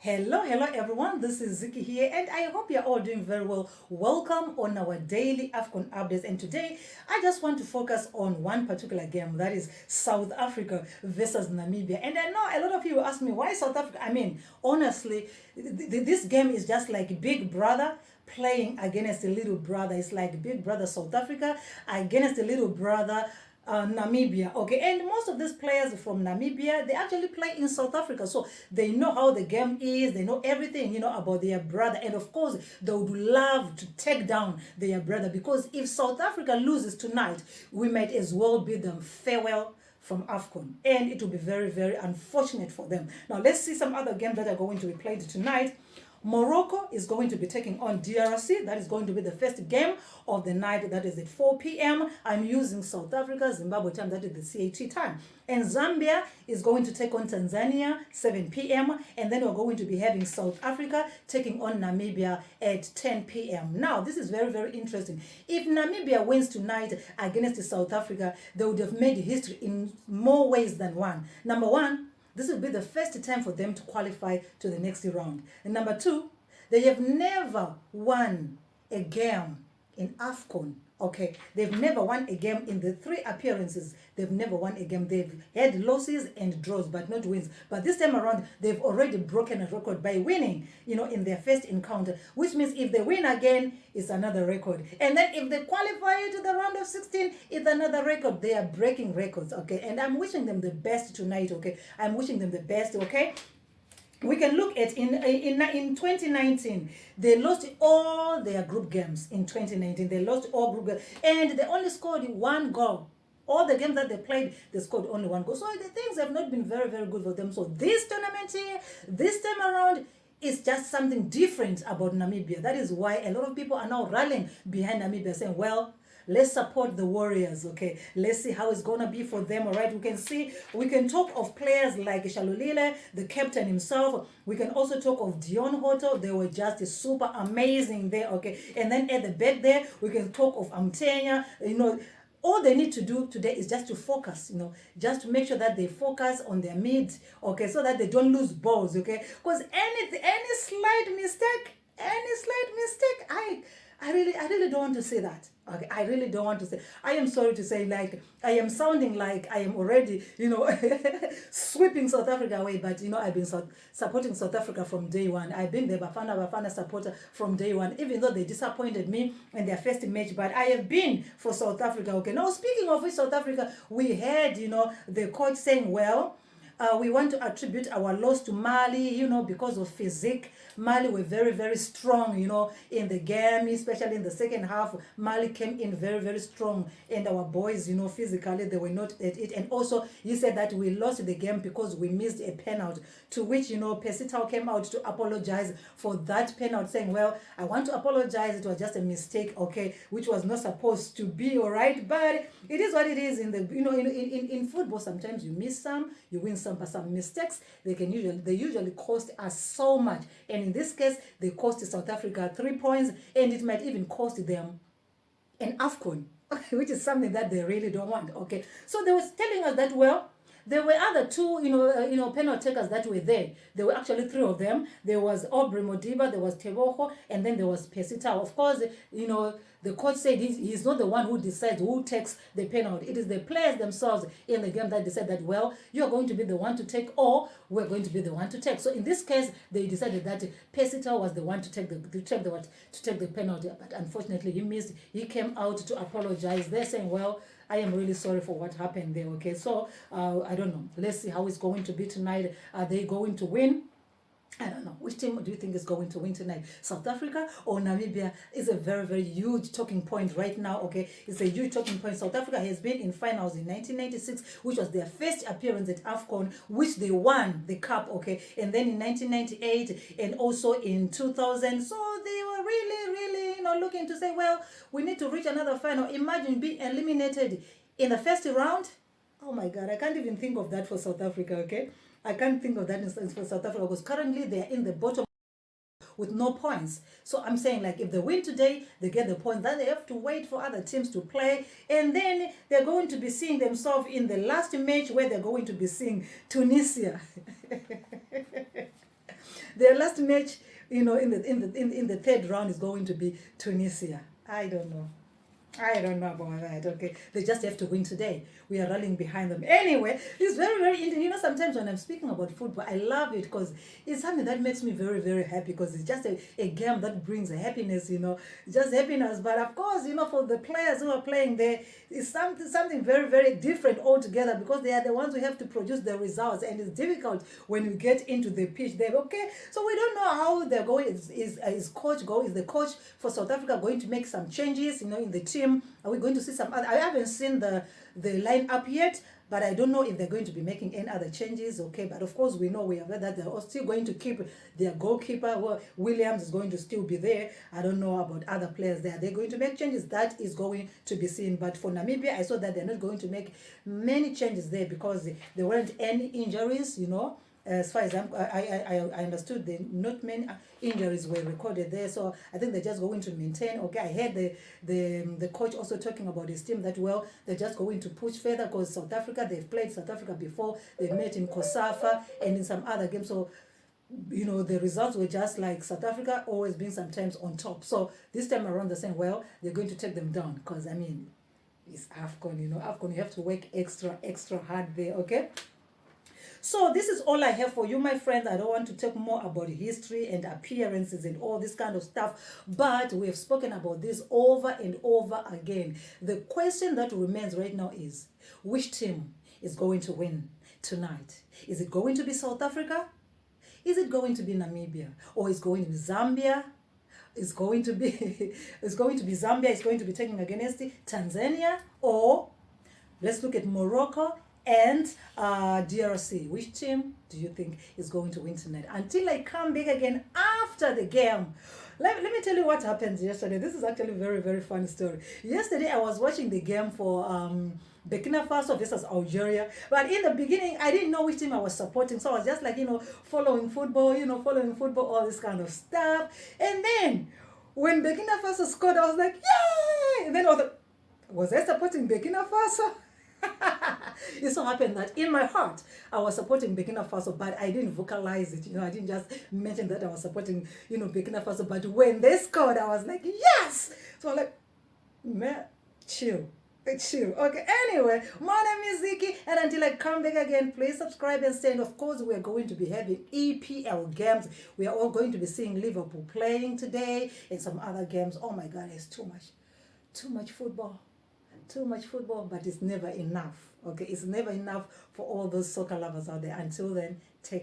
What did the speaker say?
Hello everyone, this is Ziki here and I hope you're all doing very well. Welcome on our daily Afcon updates, and today I just want to focus on one particular game, that is South Africa versus Namibia. And I know a lot of you ask me, why South Africa? I mean, honestly, this game is just like Big Brother playing against a little brother. It's like Big Brother South Africa against a little brother Namibia. Okay, and most of these players from Namibia, they actually play in South Africa, so they know how the game is, they know everything, about their brother, and of course they would love to take down their brother, because if South Africa loses tonight, we might as well bid them farewell from Afcon, and it will be very, very unfortunate for them. Now let's see some other games that are going to be played tonight. Morocco is going to be taking on DRC. That is going to be the first game of the night. That is at 4 p.m. I'm using South Africa, Zimbabwe time. That is the CAT time. And Zambia is going to take on Tanzania, 7 p.m. And then we're going to be having South Africa taking on Namibia at 10 p.m. Now, this is very, very interesting. If Namibia wins tonight against South Africa, they would have made history in more ways than one. Number one, this will be the first time for them to qualify to the next round. And number two, they have never won a game in Afcon. Okay, they've never won a game in the 3 appearances. They've never won a game. They've had losses and draws, but not wins. But this time around, they've already broken a record by winning, in their first encounter, which means if they win again, it's another record. And then if they qualify to the round of 16, it's another record. They are breaking records, okay? And I'm wishing them the best tonight, okay? I'm wishing them the best, okay? We can look at in 2019, they lost all their group games. In 2019, they lost all group games, and they only scored 1 goal. All the games that they played, they scored only 1 goal. So the things have not been very, very good for them. So this tournament here, this time around, is just something different about Namibia. That is why a lot of people are now rallying behind Namibia, saying, well, let's support the Warriors, okay? Let's see how it's gonna be for them, all right? We can talk of players like Shalulile, the captain himself. We can also talk of Dion Hoto. They were just super amazing there, okay? And then at the back there, we can talk of Amtenya, all they need to do today is just to focus, just to make sure that they focus on their mid, okay, so that they don't lose balls, okay? Because any slight mistake, I really don't want to say that. Okay, I really don't want to say. I am sorry to say, like, I am sounding like I am already, sweeping South Africa away. But, I've been supporting South Africa from day one. I've been the Bafana supporter from day one, even though they disappointed me in their first match. But I have been for South Africa. Okay, now speaking of which, South Africa, we had, the coach saying, well, we want to attribute our loss to Mali, because of physique. Mali were very, very strong, in the game, especially in the second half. Mali came in very, very strong, and our boys, physically, they were not at it. And also, he said that we lost the game because we missed a penalty, to which, Pesitao came out to apologize for that penalty, saying, well, I want to apologize. It was just a mistake, okay, which was not supposed to be, all right? But it is what it is in the, in football. Sometimes you miss some, you win some, but some mistakes, they usually cost us so much. And in this case, they cost South Africa 3 points, and it might even cost them an Afcon, which is something that they really don't want. Okay, so they were telling us that, well, there were other 2, penalty takers that were there. There were actually 3 of them. There was Aubrey Modiba, there was Teboho, and then there was Pesitao. Of course, the coach said he's not the one who decides who takes the penalty. It is the players themselves in the game that decide that, well, you're going to be the one to take, or we're going to be the one to take. So in this case, they decided that Pesitao was the one to take the penalty. But unfortunately, he missed. He came out to apologize. They're saying, well, I am really sorry for what happened there, okay? So, I don't know. Let's see how it's going to be tonight. Are they going to win? I don't know. Which team do you think is going to win tonight? South Africa or Namibia? Is a very, very huge talking point right now, okay? It's a huge talking point. South Africa has been in finals in 1996, which was their first appearance at Afcon, which they won the cup, okay? And then in 1998 and also in 2000. So they were really, really, looking to say, well, we need to reach another final. Imagine being eliminated in the first round. Oh my God, I can't even think of that for South Africa, okay? I can't think of that instance for South Africa, because currently they're in the bottom with no points. So I'm saying, like, if they win today, they get the points. Then they have to wait for other teams to play. And then they're going to be seeing themselves in the last match, where they're going to be seeing Tunisia. Their last match, in the third round is going to be Tunisia. I don't know. I don't know about that. Okay, they just have to win today. We are rallying behind them. Anyway, it's very, very interesting. Sometimes when I'm speaking about football, I love it because it's something that makes me very, very happy because it's just a game that brings happiness. Just happiness. But of course, for the players who are playing there, it's something very, very different altogether because they are the ones who have to produce the results, and it's difficult when you get into the pitch there. Okay, so we don't know how they're going. Is the coach for South Africa going to make some changes? In the team. Are we going to see some other? I haven't seen the lineup yet, but I don't know if they're going to be making any other changes. Okay, but of course we have heard that they're still going to keep their goalkeeper. Well, Williams is going to still be there. I don't know about other players there. They're going to make changes. That is going to be seen. But for Namibia, I saw that they're not going to make many changes there because there weren't any injuries. As far as I understood, not many injuries were recorded there, so I think they're just going to maintain. Okay, I heard the coach also talking about his team that they're just going to push further because South Africa, they've played South Africa before, they met in Kosafa and in some other games, so the results were just like South Africa always being sometimes on top. So this time around they're saying, they're going to take them down because it's Afcon. Afcon, you have to work extra hard there. Okay. So this is all I have for you, my friends. I don't want to talk more about history and appearances and all this kind of stuff, but we have spoken about this over and over again. The question that remains right now is, which team is going to win tonight? Is it going to be South Africa? Is it going to be Namibia? Or is it going to be Zambia? It's going to be Zambia. It's going to be taking against Tanzania, or let's look at Morocco and DRC. Which team do you think is going to win tonight? Until I come back again after the game, let me tell you what happened yesterday. This is actually a very, very funny story. Yesterday, I was watching the game for Burkina Faso versus Algeria. But in the beginning, I didn't know which team I was supporting. So I was just like, following football, all this kind of stuff. And then, when Burkina Faso scored, I was like, yay! And then was I supporting Burkina Faso? It so happened that in my heart I was supporting Burkina Faso, but I didn't vocalize it. I didn't just mention that I was supporting, Burkina Faso. But when they scored, I was like, yes! So I'm like, man, chill. Okay, anyway, my name is Ziki, and until I come back again, please subscribe and stay. And of course, we're going to be having EPL games. We are all going to be seeing Liverpool playing today and some other games. Oh my God, it's too much football. Too much football, but it's never enough. Okay, it's never enough for all those soccer lovers out there. Until then, take care.